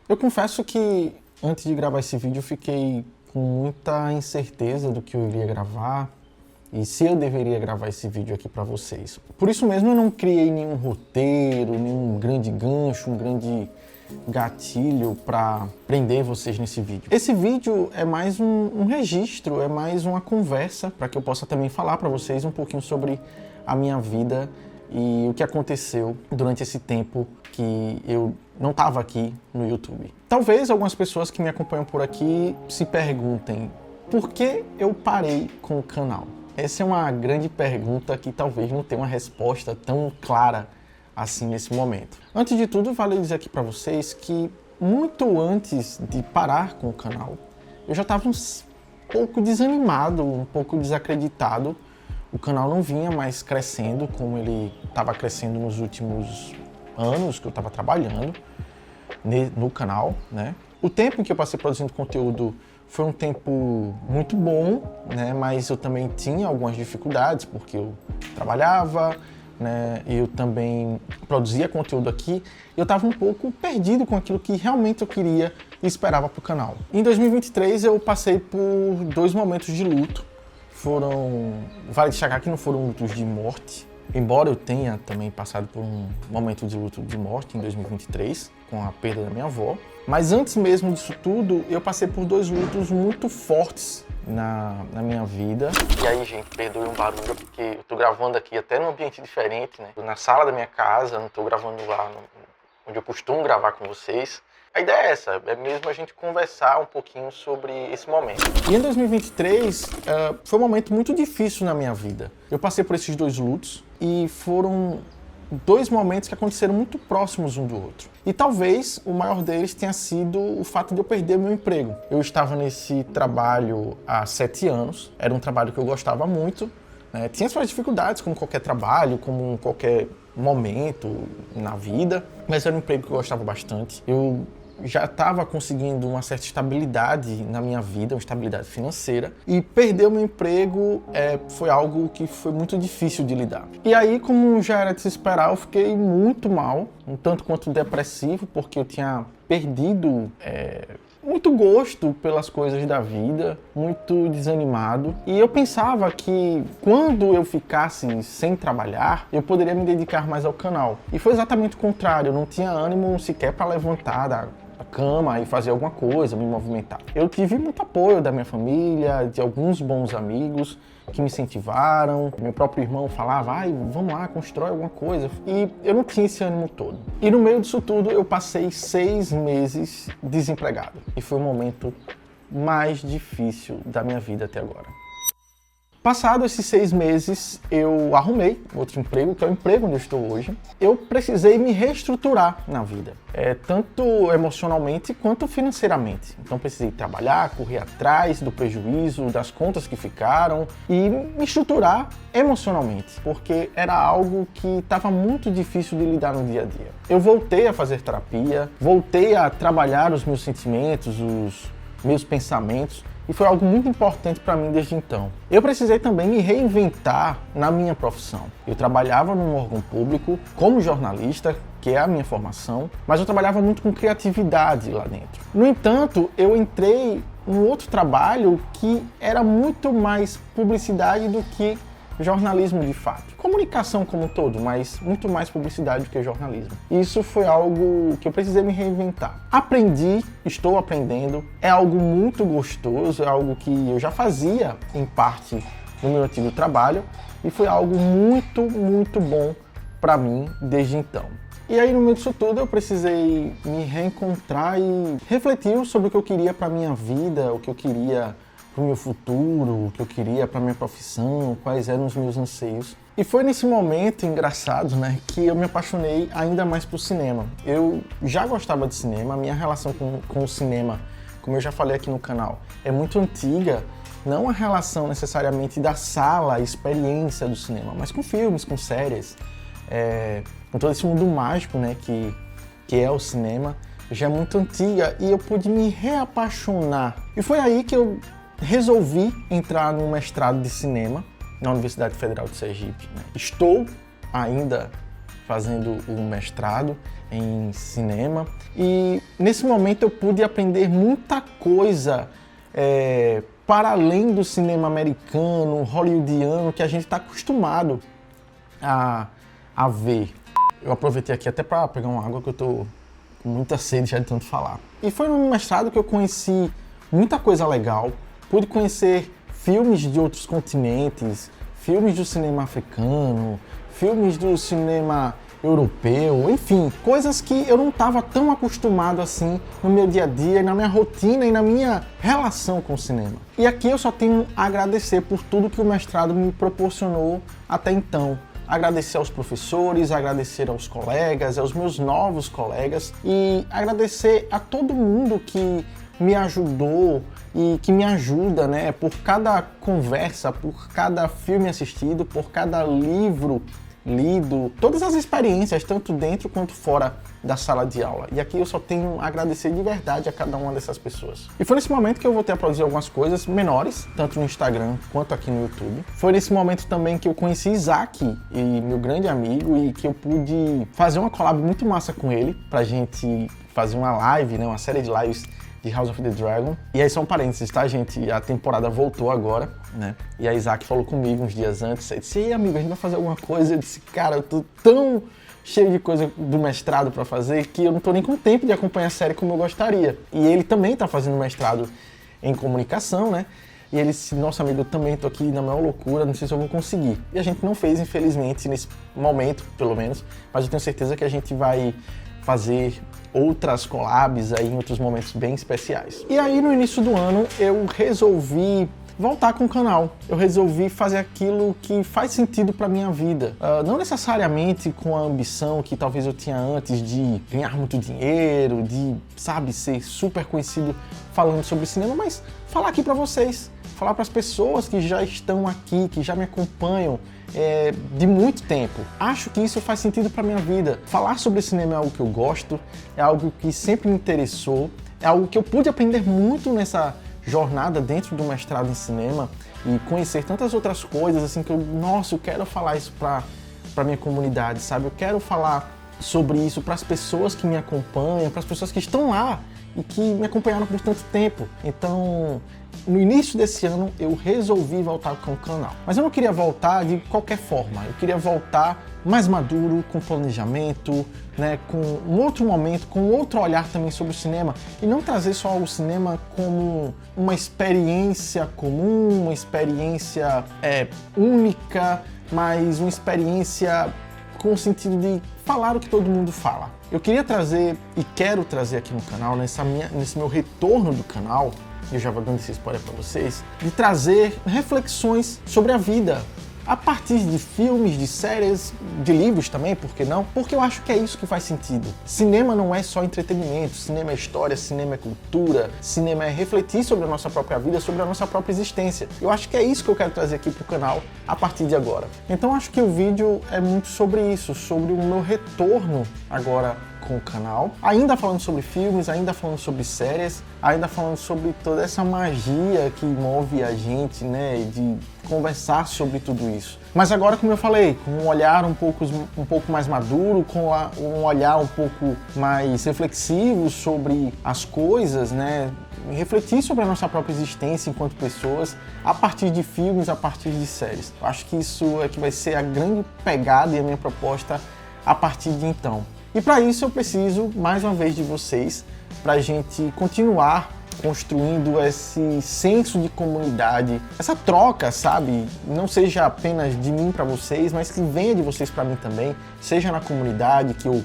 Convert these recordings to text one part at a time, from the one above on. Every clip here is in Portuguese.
Eu confesso que antes de gravar esse vídeo eu fiquei com muita incerteza do que eu iria gravar e se eu deveria gravar esse vídeo aqui para vocês. Por isso mesmo eu não criei nenhum roteiro, nenhum grande gancho, um grande gatilho para prender vocês nesse vídeo. Esse vídeo é mais um registro, é mais uma conversa para que eu possa também falar para vocês um pouquinho sobre a minha vida e o que aconteceu durante esse tempo que eu não estava aqui no YouTube. Talvez algumas pessoas que me acompanham por aqui se perguntem por que eu parei com o canal. Essa é uma grande pergunta que talvez não tenha uma resposta tão clara assim nesse momento. Antes de tudo, vale dizer aqui para vocês que muito antes de parar com o canal, eu já estava um pouco desanimado, um pouco desacreditado. O canal não vinha mais crescendo como ele estava crescendo nos últimos anos que eu estava trabalhando no canal, né? O tempo em que eu passei produzindo conteúdo foi um tempo muito bom, né? Mas eu também tinha algumas dificuldades porque eu trabalhava, né? Eu também produzia conteúdo aqui e eu estava um pouco perdido com aquilo que realmente eu queria e esperava para o canal. Em 2023 eu passei por 2 momentos de luto. Vale destacar que não foram lutos de morte, embora eu tenha também passado por um momento de luto de morte em 2023, com a perda da minha avó. Mas antes mesmo disso tudo, eu passei por 2 lutos muito fortes na minha vida. E aí, gente, perdoe um barulho, porque eu tô gravando aqui até num ambiente diferente, né? Na sala da minha casa, não tô gravando lá onde eu costumo gravar com vocês. A ideia é essa, é mesmo a gente conversar um pouquinho sobre esse momento. E em 2023 foi um momento muito difícil na minha vida. Eu passei por esses 2 lutos e foram 2 momentos que aconteceram muito próximos um do outro. E talvez o maior deles tenha sido o fato de eu perder o meu emprego. Eu estava nesse trabalho há 7 anos, era um trabalho que eu gostava muito, né? Tinha suas dificuldades, como qualquer trabalho, como qualquer momento na vida, mas era um emprego que eu gostava bastante. Eu já estava conseguindo uma certa estabilidade na minha vida, uma estabilidade financeira, e perder o meu emprego foi algo que foi muito difícil de lidar. E aí, como já era de se esperar, eu fiquei muito mal, um tanto quanto depressivo, porque eu tinha perdido muito gosto pelas coisas da vida, muito desanimado. E eu pensava que quando eu ficasse sem trabalhar, eu poderia me dedicar mais ao canal. E foi exatamente o contrário, eu não tinha ânimo sequer para levantar da cama e fazer alguma coisa, me movimentar. Eu tive muito apoio da minha família, de alguns bons amigos que me incentivaram. Meu próprio irmão falava, vamos lá, constrói alguma coisa. E eu não tinha esse ânimo todo. E no meio disso tudo, eu passei 6 meses desempregado. E foi o momento mais difícil da minha vida até agora. Passados esses 6 meses, eu arrumei outro emprego, que é o emprego onde eu estou hoje. Eu precisei me reestruturar na vida, tanto emocionalmente quanto financeiramente. Então precisei trabalhar, correr atrás do prejuízo, das contas que ficaram e me estruturar emocionalmente, porque era algo que estava muito difícil de lidar no dia a dia. Eu voltei a fazer terapia, voltei a trabalhar os meus sentimentos, os meus pensamentos, e foi algo muito importante para mim desde então. Eu precisei também me reinventar na minha profissão. Eu trabalhava num órgão público como jornalista, que é a minha formação, mas eu trabalhava muito com criatividade lá dentro. No entanto, eu entrei num outro trabalho que era muito mais publicidade do que jornalismo de fato. Comunicação como um todo, mas muito mais publicidade do que jornalismo. Isso foi algo que eu precisei me reinventar. Aprendi, estou aprendendo, é algo muito gostoso, é algo que eu já fazia em parte no meu antigo trabalho e foi algo muito, muito bom para mim desde então. E aí no meio disso tudo eu precisei me reencontrar e refletir sobre o que eu queria para minha vida, o que eu queria para o meu futuro, o que eu queria para minha profissão, quais eram os meus anseios. E foi nesse momento engraçado, né, que eu me apaixonei ainda mais por cinema. Eu já gostava de cinema, a minha relação com o cinema, como eu já falei aqui no canal, é muito antiga, não a relação necessariamente da sala, a experiência do cinema, mas com filmes, com séries, com todo esse mundo mágico, né, que é o cinema, já é muito antiga e eu pude me reapaixonar. E foi aí que eu resolvi entrar no mestrado de cinema na Universidade Federal de Sergipe, né? Estou ainda fazendo o mestrado em cinema, e nesse momento eu pude aprender muita coisa para além do cinema americano, hollywoodiano, que a gente está acostumado a ver. Eu aproveitei aqui até para pegar uma água, que eu tô com muita sede já de tanto falar. E foi no mestrado que eu conheci muita coisa legal, pude conhecer filmes de outros continentes, filmes do cinema africano, filmes do cinema europeu, enfim, coisas que eu não estava tão acostumado assim no meu dia a dia, na minha rotina e na minha relação com o cinema. E aqui eu só tenho a agradecer por tudo que o mestrado me proporcionou até então. Agradecer aos professores, agradecer aos colegas, aos meus novos colegas e agradecer a todo mundo que me ajudou e que me ajuda, né, por cada conversa, por cada filme assistido, por cada livro lido, todas as experiências, tanto dentro quanto fora da sala de aula. E aqui eu só tenho a agradecer de verdade a cada uma dessas pessoas. E foi nesse momento que eu voltei a produzir algumas coisas menores, tanto no Instagram quanto aqui no YouTube. Foi nesse momento também que eu conheci Isaac, e meu grande amigo, e que eu pude fazer uma collab muito massa com ele, pra gente fazer uma live, né, uma série de lives de House of the Dragon. E aí só um parênteses, tá, gente? A temporada voltou agora, né? E a Isaac falou comigo uns dias antes, aí disse: "Ei, amigo, a gente vai fazer alguma coisa?" Eu disse: "Cara, eu tô tão cheio de coisa do mestrado pra fazer que eu não tô nem com tempo de acompanhar a série como eu gostaria." E ele também tá fazendo mestrado em comunicação, né? E ele disse: "Nossa, amigo, eu também tô aqui na maior loucura, não sei se eu vou conseguir." E a gente não fez, infelizmente, nesse momento, pelo menos, mas eu tenho certeza que a gente vai fazer outras collabs aí em outros momentos bem especiais. E aí no início do ano eu resolvi voltar com o canal. Eu resolvi fazer aquilo que faz sentido para minha vida. Não necessariamente com a ambição que talvez eu tinha antes de ganhar muito dinheiro, de, sabe, ser super conhecido falando sobre cinema, mas falar aqui para vocês, falar para as pessoas que já estão aqui, que já me acompanham de muito tempo. Acho que isso faz sentido para minha vida. Falar sobre cinema é algo que eu gosto, é algo que sempre me interessou, é algo que eu pude aprender muito nessa jornada dentro do mestrado em cinema e conhecer tantas outras coisas assim que eu quero falar isso para minha comunidade, sabe? Eu quero falar sobre isso para as pessoas que me acompanham, para as pessoas que estão lá e que me acompanharam por tanto tempo. Então, no início desse ano, eu resolvi voltar com o canal. Mas eu não queria voltar de qualquer forma. Eu queria voltar mais maduro, com planejamento, né, com um outro momento, com outro olhar também sobre o cinema. E não trazer só o cinema como uma experiência comum, uma experiência única, mas uma experiência com o sentido de falar o que todo mundo fala. Eu queria trazer e quero trazer aqui no canal, nesse meu retorno do canal, eu já vou dando esse spoiler para vocês, de trazer reflexões sobre a vida, a partir de filmes, de séries, de livros também, por que não? Porque eu acho que é isso que faz sentido. Cinema não é só entretenimento, cinema é história, cinema é cultura, cinema é refletir sobre a nossa própria vida, sobre a nossa própria existência. Eu acho que é isso que eu quero trazer aqui pro canal a partir de agora. Então acho que o vídeo é muito sobre isso, sobre o meu retorno agora com o canal, ainda falando sobre filmes, ainda falando sobre séries, ainda falando sobre toda essa magia que move a gente, né, de conversar sobre tudo isso. Mas agora, como eu falei, com um olhar um pouco mais maduro, com um olhar um pouco mais reflexivo sobre as coisas, né, refletir sobre a nossa própria existência enquanto pessoas, a partir de filmes, a partir de séries. Eu acho que isso é que vai ser a grande pegada e a minha proposta a partir de então. E para isso eu preciso, mais uma vez, de vocês, para a gente continuar construindo esse senso de comunidade, essa troca, sabe? Não seja apenas de mim para vocês, mas que venha de vocês para mim também, seja na comunidade que eu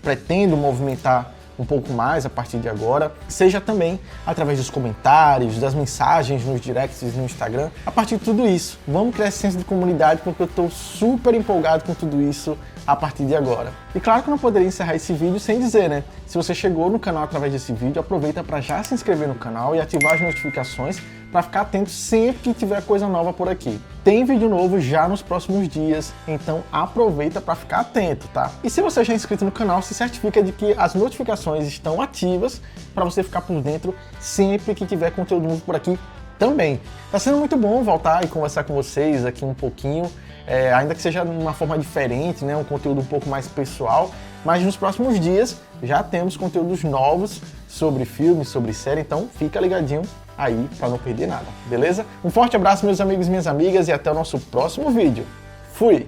pretendo movimentar um pouco mais a partir de agora, seja também através dos comentários, das mensagens nos directs no Instagram, a partir de tudo isso. Vamos criar esse senso de comunidade porque eu estou super empolgado com tudo isso a partir de agora. E claro que eu não poderia encerrar esse vídeo sem dizer, né? Se você chegou no canal através desse vídeo, aproveita para já se inscrever no canal e ativar as notificações para ficar atento sempre que tiver coisa nova por aqui. Tem vídeo novo já nos próximos dias, então aproveita para ficar atento, tá? E se você já é inscrito no canal, se certifica de que as notificações estão ativas para você ficar por dentro sempre que tiver conteúdo novo por aqui também. Tá sendo muito bom voltar e conversar com vocês aqui um pouquinho. ainda que seja de uma forma diferente, né, um conteúdo um pouco mais pessoal, mas nos próximos dias já temos conteúdos novos sobre filmes, sobre série, então fica ligadinho aí para não perder nada, beleza? Um forte abraço, meus amigos e minhas amigas, e até o nosso próximo vídeo. Fui!